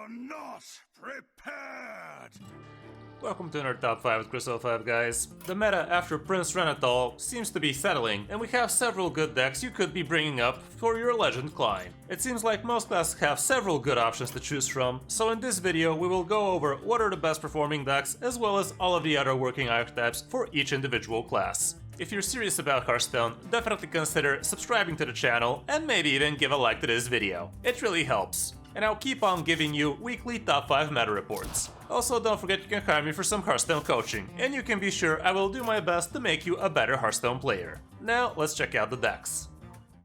not prepared! Welcome to another Top 5 with Kris 05, guys. The meta after Prince Renathal seems to be settling, and we have several good decks you could be bringing up for your Legend climb. It seems like most classes have several good options to choose from, so in this video we will go over what are the best performing decks as well as all of the other working archetypes for each individual class. If you're serious about Hearthstone, definitely consider subscribing to the channel and maybe even give a like to this video. It really helps. And I'll keep on giving you weekly top 5 meta reports. Also, don't forget you can hire me for some Hearthstone coaching, and you can be sure I will do my best to make you a better Hearthstone player. Now, let's check out the decks.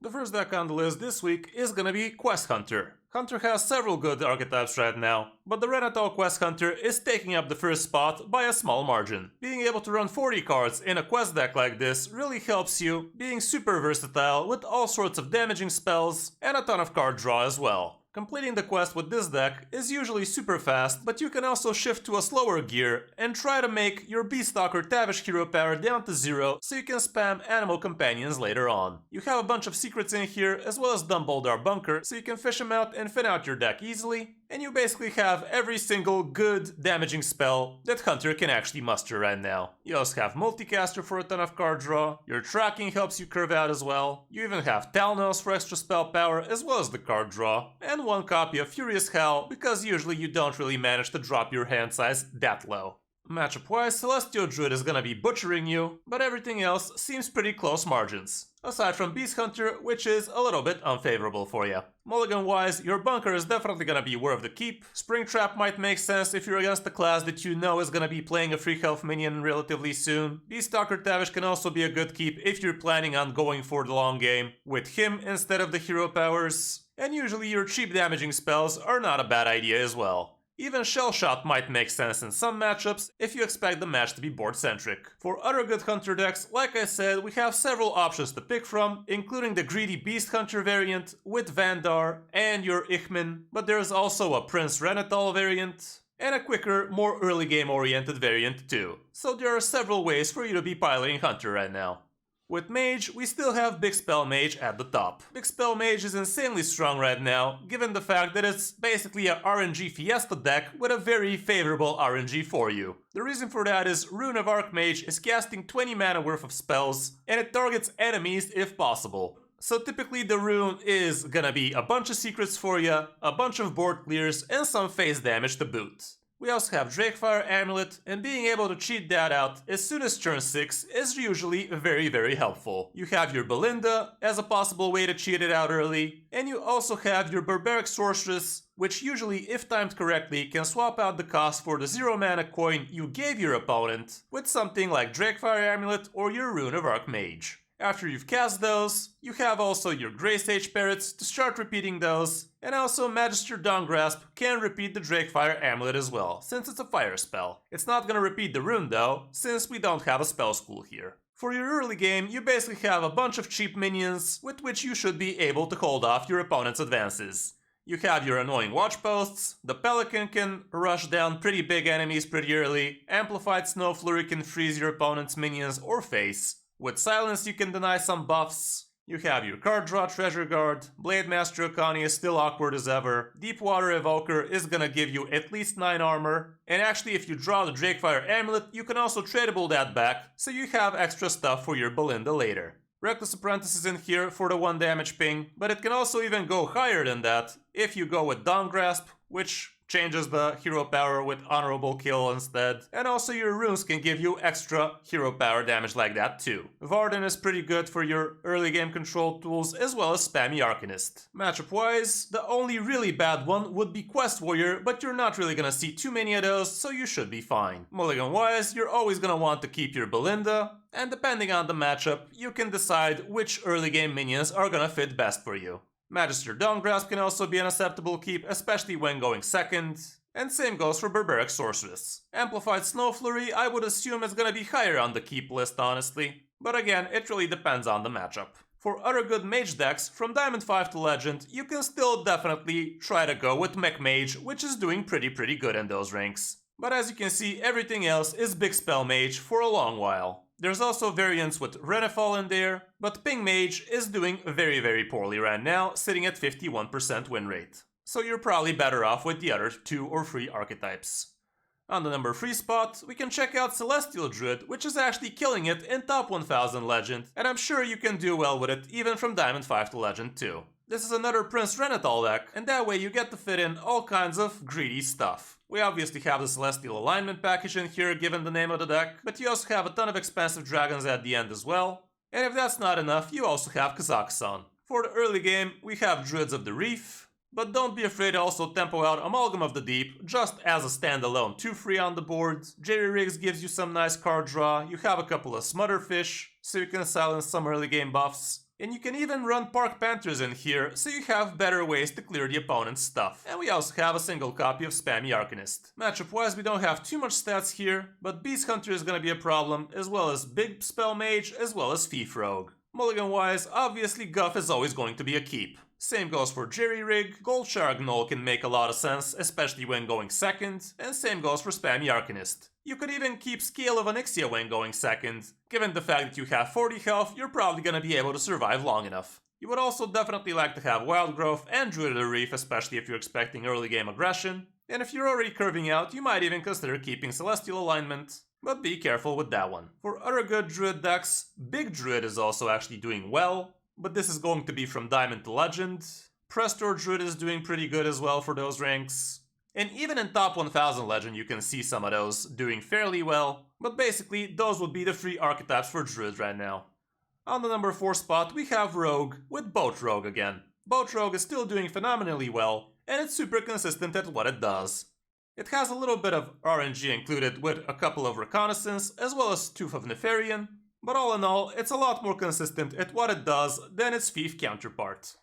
The first deck on the list this week is gonna be Quest Hunter. Hunter has several good archetypes right now, but the Renathal Quest Hunter is taking up the first spot by a small margin. Being able to run 40 cards in a quest deck like this really helps you, being super versatile with all sorts of damaging spells and a ton of card draw as well. Completing the quest with this deck is usually super fast, but you can also shift to a slower gear and try to make your Beaststock or Tavish hero power down to 0 so you can spam animal companions later on. You have a bunch of secrets in here as well as Dumbledore Bunker, so you can fish them out and thin out your deck easily, and you basically have every single good damaging spell that Hunter can actually muster right now. You also have Multicaster for a ton of card draw, your tracking helps you curve out as well, you even have Talnos for extra spell power as well as the card draw, and one copy of Furious Howl because usually you don't really manage to drop your hand size that low. Matchup-wise, Celestial Druid is gonna be butchering you, but everything else seems pretty close margins. Aside from Beast Hunter, which is a little bit unfavorable for you. Mulligan-wise, your Bunker is definitely gonna be worth the keep. Springtrap might make sense if you're against a class that you know is gonna be playing a free health minion relatively soon. Beaststock or Tavish can also be a good keep if you're planning on going for the long game with him instead of the hero powers. And usually your cheap damaging spells are not a bad idea as well. Even Shell Shot might make sense in some matchups if you expect the match to be board-centric. For other good Hunter decks, like I said, we have several options to pick from, including the Greedy Beast Hunter variant with Vandar and your Ichmin, but there's also a Prince Renathal variant, and a quicker, more early game oriented variant too. So there are several ways for you to be piloting Hunter right now. With Mage, we still have Big Spell Mage at the top. Big Spell Mage is insanely strong right now, given the fact that it's basically a RNG Fiesta deck with a very favorable RNG for you. The reason for that is Rune of Archmage is casting 20 mana worth of spells, and it targets enemies if possible. So typically the rune is gonna be a bunch of secrets for you, a bunch of board clears, and some face damage to boot. We also have Drakefire Amulet, and being able to cheat that out as soon as turn 6 is usually very helpful. You have your Belinda as a possible way to cheat it out early, and you also have your Barbaric Sorceress, which usually, if timed correctly, can swap out the cost for the 0 mana coin you gave your opponent with something like Drakefire Amulet or your Rune of Archmage. After you've cast those, you have also your Grey Sage Parrots to start repeating those, and also Magister Dawngrasp can repeat the Drakefire Amulet as well, since it's a fire spell. It's not gonna repeat the rune though, since we don't have a spell school here. For your early game, you basically have a bunch of cheap minions with which you should be able to hold off your opponent's advances. You have your annoying watchposts, the Pelican can rush down pretty big enemies pretty early, Amplified Snow Flurry can freeze your opponent's minions or face. With Silence you can deny some buffs, you have your card draw Treasure Guard, Blade Master Okani is still awkward as ever, Deepwater Evoker is gonna give you at least 9 armor, and actually if you draw the Drakefire Amulet you can also tradable that back, so you have extra stuff for your Belinda later. Reckless Apprentice is in here for the 1 damage ping, but it can also even go higher than that if you go with Dawngrasp, which changes the hero power with Honorable Kill instead, and also your runes can give you extra hero power damage like that too. Varden is pretty good for your early game control tools as well as Spammy Arcanist. Matchup wise, the only really bad one would be Quest Warrior, but you're not really gonna see too many of those, so you should be fine. Mulligan wise, you're always gonna want to keep your Belinda, and depending on the matchup, you can decide which early game minions are gonna fit best for you. Magister Dawngrasp can also be an acceptable keep, especially when going second, and same goes for Barbaric Sorceress. Amplified Snow Flurry I would assume is gonna be higher on the keep list honestly, but again it really depends on the matchup. For other good Mage decks, from Diamond 5 to Legend, you can still definitely try to go with Mage, which is doing pretty good in those ranks. But as you can see, everything else is Big Spell Mage for a long while. There's also variants with Renathal in there, but Ping Mage is doing very poorly right now, sitting at 51% win rate. so you're probably better off with the other 2 or 3 archetypes. On the number 3 spot, we can check out Celestial Druid, which is actually killing it in top 1000 Legend, and I'm sure you can do well with it even from Diamond 5 to Legend 2. This is another Prince Renatal deck, and that way you get to fit in all kinds of greedy stuff. We obviously have the Celestial Alignment package in here given the name of the deck, but you also have a ton of expensive dragons at the end as well. And if that's not enough, you also have Kazakhstan. For the early game, we have Druids of the Reef, but don't be afraid to also tempo out Amalgam of the Deep, just as a standalone 2-3 on the board. Jerry Riggs gives you some nice card draw, you have a couple of Smotherfish, so you can silence some early game buffs. And you can even run Park Panthers in here, so you have better ways to clear the opponent's stuff. And we also have a single copy of Spammy Arcanist. Matchup wise, we don't have too much stats here, but Beast Hunter is gonna be a problem, as well as Big Spell Mage, as well as Thief Rogue. Mulligan wise, obviously Guff is always going to be a keep. Same goes for Jerry Rig, Gold Shark Gnoll can make a lot of sense, especially when going second, and same goes for Spammy Arcanist. You could even keep Scale of Onyxia when going second. Given the fact that you have 40 health, you're probably gonna be able to survive long enough. You would also definitely like to have Wild Growth and Druid of the Reef, especially if you're expecting early game aggression. And if you're already curving out, you might even consider keeping Celestial Alignment, but be careful with that one. For other good Druid decks, Big Druid is also actually doing well, but this is going to be from Diamond to Legend. Prestor Druid is doing pretty good as well for those ranks. And even in top 1000 Legend you can see some of those doing fairly well, but basically those would be the 3 archetypes for Druid right now. On the number 4 spot we have Rogue with Boat Rogue again. Boat Rogue is still doing phenomenally well, and it's super consistent at what it does. It has a little bit of RNG included with a couple of Reconnaissance as well as Tooth of Nefarian, but all in all it's a lot more consistent at what it does than its Thief counterpart.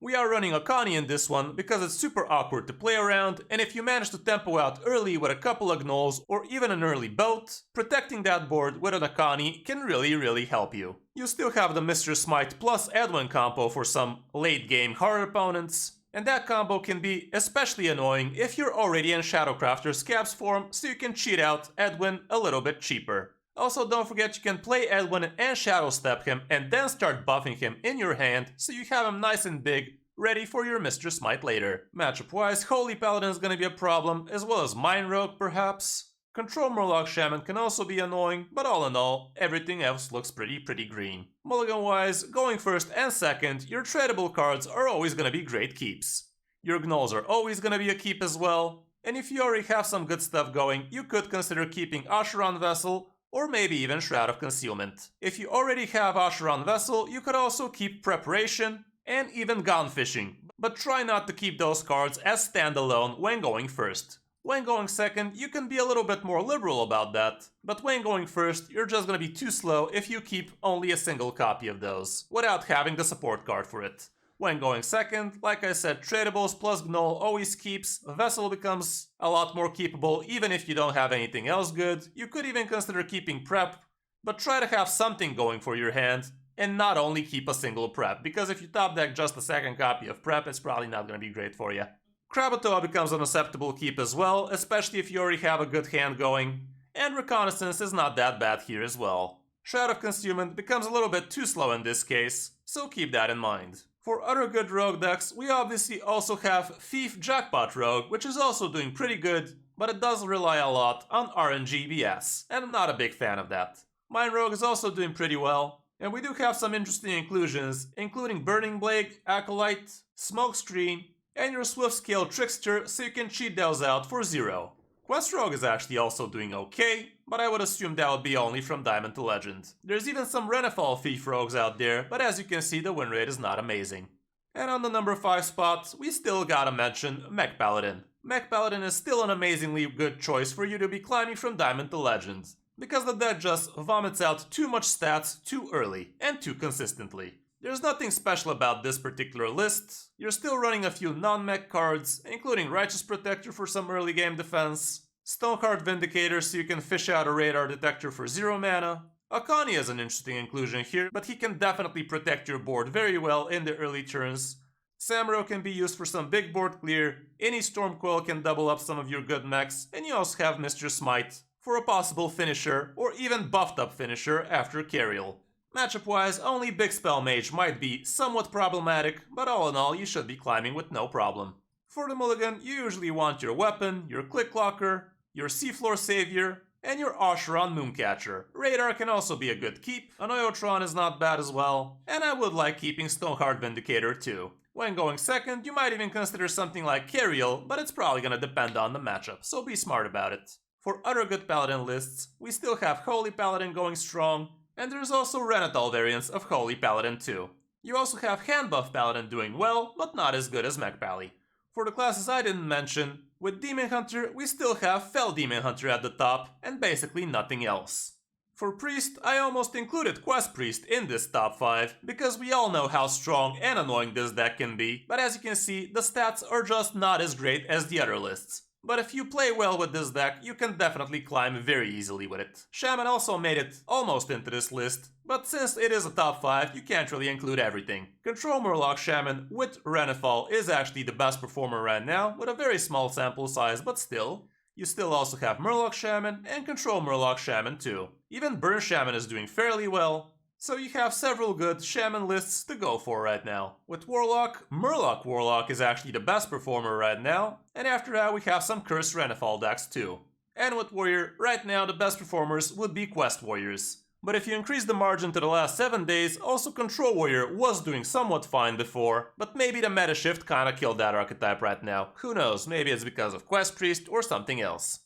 We are running Akani in this one because it's super awkward to play around, and if you manage to tempo out early with a couple of Gnolls or even an early boat, protecting that board with an Akani can really help you. You still have the Mr. Smite plus Edwin combo for some late game hard opponents, and that combo can be especially annoying if you're already in Shadowcrafter Scab's form, so you can cheat out Edwin a little bit cheaper. Also, don't forget you can play Edwin and Shadow Step him and then start buffing him in your hand so you have him nice and big, ready for your Mr. Smite later. Matchup wise, Holy Paladin is gonna be a problem, as well as Mind Rogue perhaps. Control Murloc Shaman can also be annoying, but all in all, everything else looks pretty green. Mulligan wise, going first and second, your tradable cards are always gonna be great keeps. Your Gnolls are always gonna be a keep as well, and if you already have some good stuff going, you could consider keeping Asheron Vessel, or maybe even Shroud of Concealment. If you already have Asheron Vessel, you could also keep Preparation and even Gone Fishing, but try not to keep those cards as standalone when going first. When going second, you can be a little bit more liberal about that, but when going first, you're just gonna be too slow if you keep only a single copy of those, without having the support card for it. When going second, like I said, tradables plus Gnoll always keeps, Vessel becomes a lot more keepable even if you don't have anything else good. You could even consider keeping Prep, but try to have something going for your hand, and not only keep a single Prep, because if you top deck just a second copy of Prep, it's probably not going to be great for you. Krakatoa becomes an acceptable keep as well, especially if you already have a good hand going, and Reconnaissance is not that bad here as well. Shroud of Concealment becomes a little bit too slow in this case, so keep that in mind. For other good rogue decks, we obviously also have Thief Jackpot Rogue, which is also doing pretty good, but it does rely a lot on RNG BS, and I'm not a big fan of that. Mind Rogue is also doing pretty well, and we do have some interesting inclusions, including Burning Blade, Acolyte, Smokescreen, and your Swift Scale Trickster, so you can cheat those out for 0. Quest Rogue is actually also doing okay, but I would assume that would be only from Diamond to Legend. There's even some Renefall Thief Rogues out there, but as you can see the win rate is not amazing. And on the number 5 spot, we still gotta mention Mech Paladin. Mech Paladin is still an amazingly good choice for you to be climbing from Diamond to Legend, because the deck just vomits out too much stats too early, and too consistently. There's nothing special about this particular list. You're still running a few non-mech cards, including Righteous Protector for some early game defense, Stoneheart Vindicator so you can fish out a Radar Detector for 0 mana. Akani is an interesting inclusion here, but he can definitely protect your board very well in the early turns. Samuro can be used for some big board clear, any Stormcoil can double up some of your good mechs, and you also have Mr. Smite for a possible finisher, or even buffed up finisher after Cariel. Matchup wise, only Big Spell Mage might be somewhat problematic, but all in all you should be climbing with no problem. For the mulligan, you usually want your weapon, your click clocker, your seafloor savior, and your Osheron Moomcatcher. Radar can also be a good keep, an Oiotron is not bad as well, and I would like keeping Stoneheart Vindicator too. When going second, you might even consider something like Cariel, but it's probably gonna depend on the matchup, so be smart about it. For other good Paladin lists, we still have Holy Paladin going strong, and there's also Renatal variants of Holy Paladin too. You also have Hand Buff Paladin doing well, but not as good as Mech Pally. For the classes I didn't mention, with Demon Hunter, we still have Fel Demon Hunter at the top, and basically nothing else. For Priest, I almost included Quest Priest in this top 5, because we all know how strong and annoying this deck can be, but as you can see, the stats are just not as great as the other lists. But if you play well with this deck, you can definitely climb very easily with it. Shaman also made it almost into this list, but since it is a top 5, you can't really include everything. Control Murloc Shaman with Renifal is actually the best performer right now, with a very small sample size, but still. You still also have Murloc Shaman and Control Murloc Shaman too. Even Burn Shaman is doing fairly well, so you have several good Shaman lists to go for right now. With Warlock, Murloc Warlock is actually the best performer right now, and after that we have some Cursed Renifal decks too. And with Warrior, right now the best performers would be Quest Warriors. But if you increase the margin to the last 7 days, also Control Warrior was doing somewhat fine before, but maybe the meta shift kinda killed that archetype right now. Who knows, maybe it's because of Quest Priest or something else.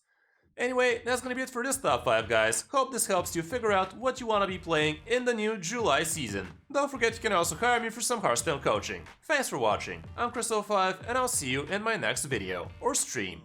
Anyway, that's gonna be it for this top 5, guys. Hope this helps you figure out what you wanna be playing in the new July season. Don't forget you can also hire me for some Hearthstone coaching. Thanks for watching. I'm Kris05, and I'll see you in my next video or stream.